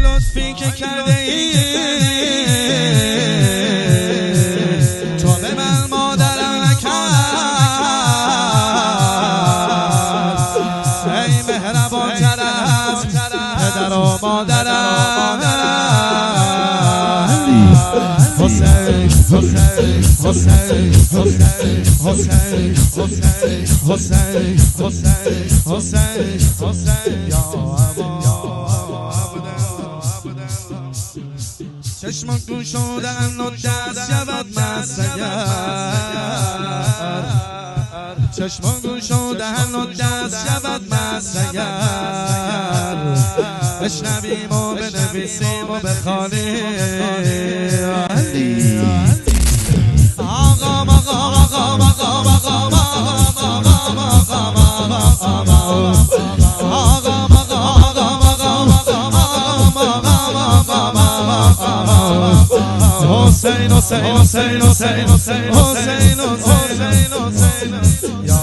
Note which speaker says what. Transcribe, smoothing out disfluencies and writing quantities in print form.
Speaker 1: لطفی که کرده ای تو به من مادرم نکرد، ای مهربان تر از پدر و مادرم. حسین حسین حسین حسین حسین حسین حسین حسین حسین حسین یا چشم گوش شدن و دست شود مسگر، چشم گوش شدن و دست شود مسگر، بشنویم و بنویسیم و بخوانیم. آقا آقا آقا آقا حسین حسین حسین حسین حسین حسین حسین یا